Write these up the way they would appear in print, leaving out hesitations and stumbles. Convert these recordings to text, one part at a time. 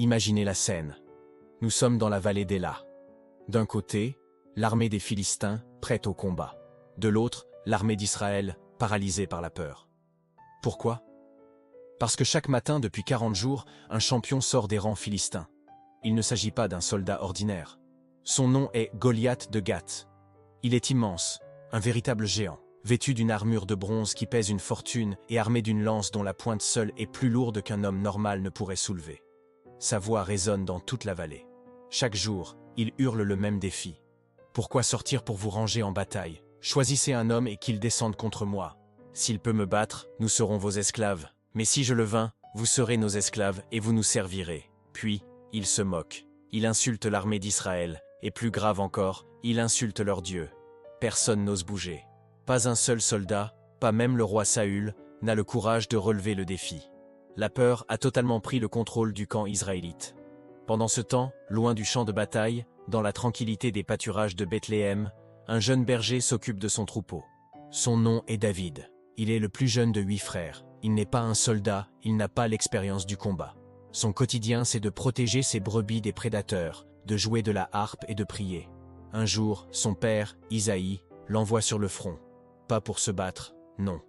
Imaginez la scène. Nous sommes dans la vallée d'Éla. D'un côté, l'armée des Philistins, prête au combat. De l'autre, l'armée d'Israël, paralysée par la peur. Pourquoi? Parce que chaque matin depuis 40 jours, un champion sort des rangs philistins. Il ne s'agit pas d'un soldat ordinaire. Son nom est Goliath de Gath. Il est immense, un véritable géant, vêtu d'une armure de bronze qui pèse une fortune et armé d'une lance dont la pointe seule est plus lourde qu'un homme normal ne pourrait soulever. Sa voix résonne dans toute la vallée. Chaque jour, il hurle le même défi. Pourquoi sortir pour vous ranger en bataille? Choisissez un homme et qu'il descende contre moi. S'il peut me battre, nous serons vos esclaves. Mais si je le vains, vous serez nos esclaves et vous nous servirez. Puis, il se moque. Il insulte l'armée d'Israël, et plus grave encore, il insulte leur Dieu. Personne n'ose bouger. Pas un seul soldat, pas même le roi Saül, n'a le courage de relever le défi. La peur a totalement pris le contrôle du camp israélite. Pendant ce temps, loin du champ de bataille, dans la tranquillité des pâturages de Bethléem, un jeune berger s'occupe de son troupeau. Son nom est David. Il est le plus jeune de 8 frères. Il n'est pas un soldat, il n'a pas l'expérience du combat. Son quotidien, c'est de protéger ses brebis des prédateurs, de jouer de la harpe et de prier. Un jour, son père, Isaïe, l'envoie sur le front. Pas pour se battre, non.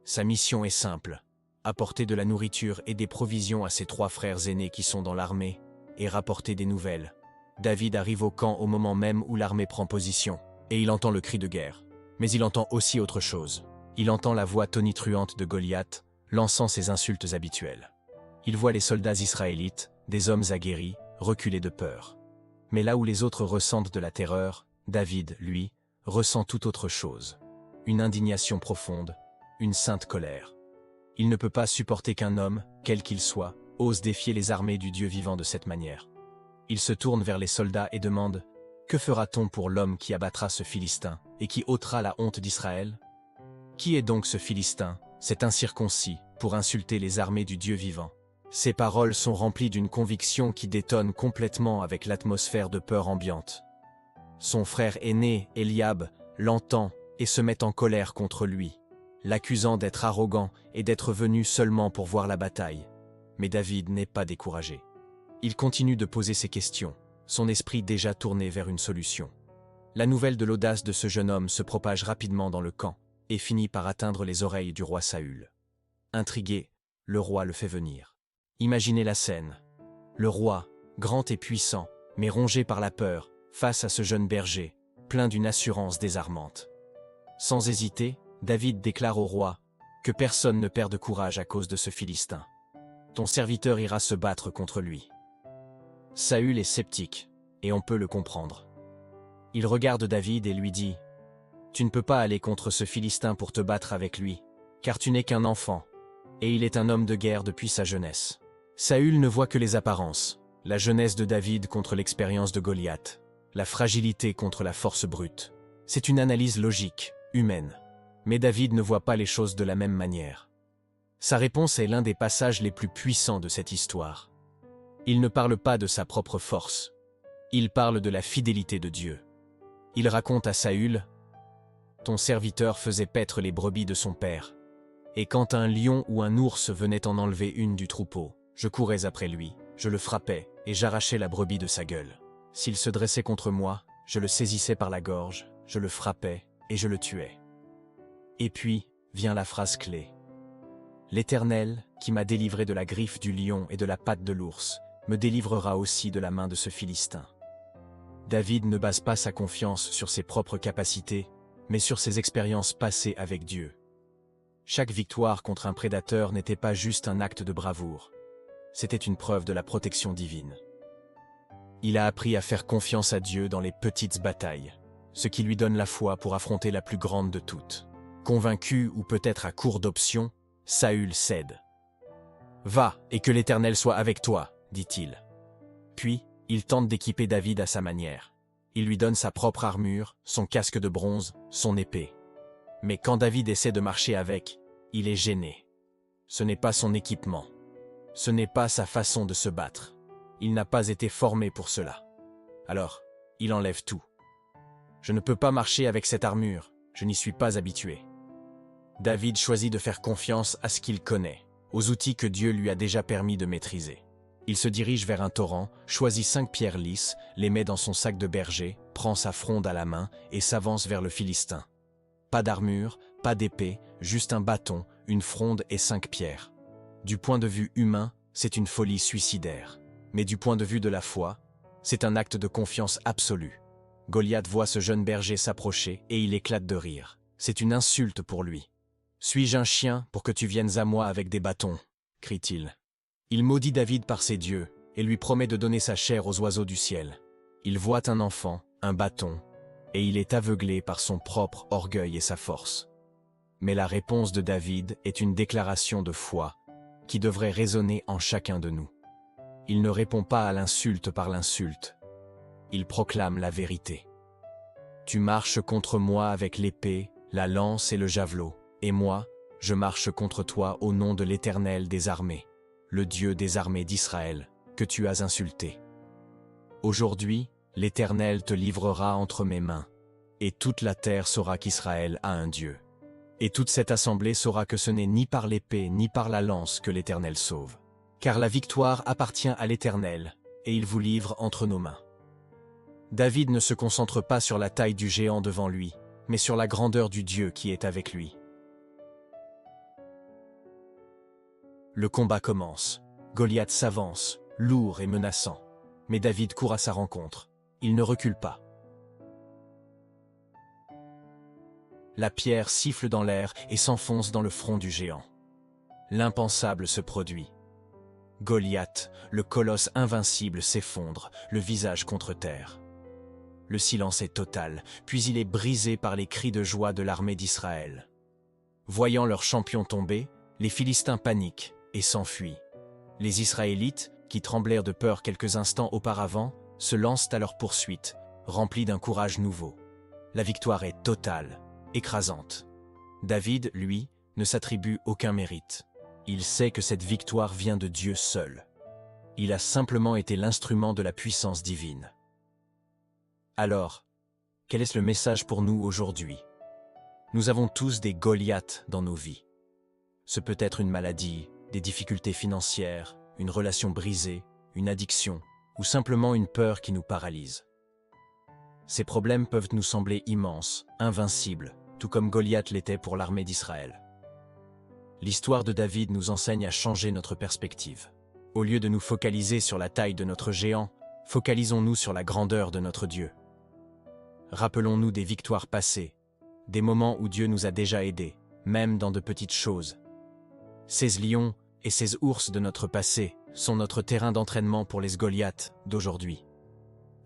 Sa mission est simple. Apporter de la nourriture et des provisions à ses 3 frères aînés qui sont dans l'armée, et rapporter des nouvelles. David arrive au camp au moment même où l'armée prend position, et il entend le cri de guerre. Mais il entend aussi autre chose. Il entend la voix tonitruante de Goliath, lançant ses insultes habituelles. Il voit les soldats israélites, des hommes aguerris, reculer de peur. Mais là où les autres ressentent de la terreur, David, lui, ressent tout autre chose. Une indignation profonde, une sainte colère. Il ne peut pas supporter qu'un homme, quel qu'il soit, ose défier les armées du Dieu vivant de cette manière. Il se tourne vers les soldats et demande « Que fera-t-on pour l'homme qui abattra ce Philistin et qui ôtera la honte d'Israël » Qui est donc ce Philistin, cet incirconcis, pour insulter les armées du Dieu vivant? Ces paroles sont remplies d'une conviction qui détonne complètement avec l'atmosphère de peur ambiante. Son frère aîné, Eliab, l'entend et se met en colère contre lui, l'accusant d'être arrogant et d'être venu seulement pour voir la bataille. Mais David n'est pas découragé. Il continue de poser ses questions, son esprit déjà tourné vers une solution. La nouvelle de l'audace de ce jeune homme se propage rapidement dans le camp et finit par atteindre les oreilles du roi Saül. Intrigué, le roi le fait venir. Imaginez la scène. Le roi, grand et puissant, mais rongé par la peur, face à ce jeune berger, plein d'une assurance désarmante. Sans hésiter, David déclare au roi que personne ne perde courage à cause de ce Philistin. Ton serviteur ira se battre contre lui. Saül est sceptique, et on peut le comprendre. Il regarde David et lui dit « Tu ne peux pas aller contre ce Philistin pour te battre avec lui, car tu n'es qu'un enfant, et il est un homme de guerre depuis sa jeunesse. » Saül ne voit que les apparences, la jeunesse de David contre l'expérience de Goliath, la fragilité contre la force brute. C'est une analyse logique, humaine. Mais David ne voit pas les choses de la même manière. Sa réponse est l'un des passages les plus puissants de cette histoire. Il ne parle pas de sa propre force. Il parle de la fidélité de Dieu. Il raconte à Saül « Ton serviteur faisait paître les brebis de son père. Et quand un lion ou un ours venait en enlever une du troupeau, je courais après lui, je le frappais et j'arrachais la brebis de sa gueule. S'il se dressait contre moi, je le saisissais par la gorge, je le frappais et je le tuais. » Et puis vient la phrase clé. « L'Éternel, qui m'a délivré de la griffe du lion et de la patte de l'ours, me délivrera aussi de la main de ce Philistin. » David ne base pas sa confiance sur ses propres capacités, mais sur ses expériences passées avec Dieu. Chaque victoire contre un prédateur n'était pas juste un acte de bravoure. C'était une preuve de la protection divine. Il a appris à faire confiance à Dieu dans les petites batailles, ce qui lui donne la foi pour affronter la plus grande de toutes. Convaincu ou peut-être à court d'options, Saül cède. « Va, et que l'Éternel soit avec toi, » dit-il. Puis, il tente d'équiper David à sa manière. Il lui donne sa propre armure, son casque de bronze, son épée. Mais quand David essaie de marcher avec, il est gêné. Ce n'est pas son équipement. Ce n'est pas sa façon de se battre. Il n'a pas été formé pour cela. Alors, il enlève tout. « Je ne peux pas marcher avec cette armure, je n'y suis pas habitué. » David choisit de faire confiance à ce qu'il connaît, aux outils que Dieu lui a déjà permis de maîtriser. Il se dirige vers un torrent, choisit 5 pierres lisses, les met dans son sac de berger, prend sa fronde à la main et s'avance vers le Philistin. Pas d'armure, pas d'épée, juste un bâton, une fronde et 5 pierres. Du point de vue humain, c'est une folie suicidaire. Mais du point de vue de la foi, c'est un acte de confiance absolue. Goliath voit ce jeune berger s'approcher et il éclate de rire. C'est une insulte pour lui. « Suis-je un chien pour que tu viennes à moi avec des bâtons » crie-t-il. Il maudit David par ses dieux et lui promet de donner sa chair aux oiseaux du ciel. Il voit un enfant, un bâton, et il est aveuglé par son propre orgueil et sa force. Mais la réponse de David est une déclaration de foi qui devrait résonner en chacun de nous. Il ne répond pas à l'insulte par l'insulte. Il proclame la vérité. Tu marches contre moi avec l'épée, la lance et le javelot, et moi, je marche contre toi au nom de l'Éternel des armées, le Dieu des armées d'Israël, que tu as insulté. Aujourd'hui, l'Éternel te livrera entre mes mains, et toute la terre saura qu'Israël a un Dieu. Et toute cette assemblée saura que ce n'est ni par l'épée ni par la lance que l'Éternel sauve. Car la victoire appartient à l'Éternel, et il vous livre entre nos mains. David ne se concentre pas sur la taille du géant devant lui, mais sur la grandeur du Dieu qui est avec lui. Le combat commence. Goliath s'avance, lourd et menaçant. Mais David court à sa rencontre. Il ne recule pas. La pierre siffle dans l'air et s'enfonce dans le front du géant. L'impensable se produit. Goliath, le colosse invincible, s'effondre, le visage contre terre. Le silence est total, puis il est brisé par les cris de joie de l'armée d'Israël. Voyant leur champion tomber, les Philistins paniquent et s'enfuient. Les Israélites, qui tremblèrent de peur quelques instants auparavant, se lancent à leur poursuite, remplis d'un courage nouveau. La victoire est totale, écrasante. David, lui, ne s'attribue aucun mérite. Il sait que cette victoire vient de Dieu seul. Il a simplement été l'instrument de la puissance divine. Alors, quel est le message pour nous aujourd'hui? Nous avons tous des Goliaths dans nos vies. Ce peut être une maladie, des difficultés financières, une relation brisée, une addiction, ou simplement une peur qui nous paralyse. Ces problèmes peuvent nous sembler immenses, invincibles, tout comme Goliath l'était pour l'armée d'Israël. L'histoire de David nous enseigne à changer notre perspective. Au lieu de nous focaliser sur la taille de notre géant, focalisons-nous sur la grandeur de notre Dieu. Rappelons-nous des victoires passées, des moments où Dieu nous a déjà aidés, même dans de petites choses. Ces lions et ces ours de notre passé sont notre terrain d'entraînement pour les Goliaths d'aujourd'hui.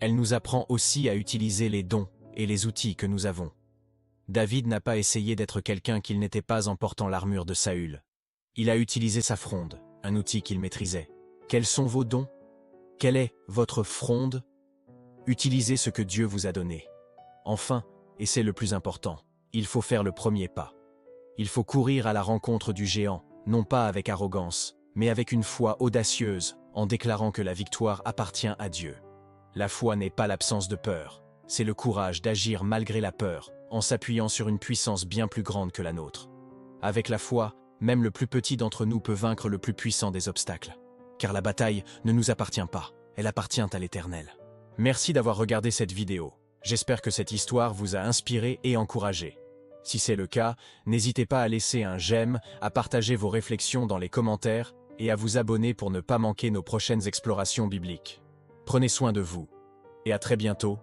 Elle nous apprend aussi à utiliser les dons et les outils que nous avons. David n'a pas essayé d'être quelqu'un qu'il n'était pas en portant l'armure de Saül. Il a utilisé sa fronde, un outil qu'il maîtrisait. Quels sont vos dons? Quelle est votre fronde? Utilisez ce que Dieu vous a donné. Enfin, et c'est le plus important, il faut faire le premier pas. Il faut courir à la rencontre du géant, non pas avec arrogance, mais avec une foi audacieuse, en déclarant que la victoire appartient à Dieu. La foi n'est pas l'absence de peur, c'est le courage d'agir malgré la peur, en s'appuyant sur une puissance bien plus grande que la nôtre. Avec la foi, même le plus petit d'entre nous peut vaincre le plus puissant des obstacles. Car la bataille ne nous appartient pas, elle appartient à l'Éternel. Merci d'avoir regardé cette vidéo. J'espère que cette histoire vous a inspiré et encouragé. Si c'est le cas, n'hésitez pas à laisser un j'aime, à partager vos réflexions dans les commentaires et à vous abonner pour ne pas manquer nos prochaines explorations bibliques. Prenez soin de vous et à très bientôt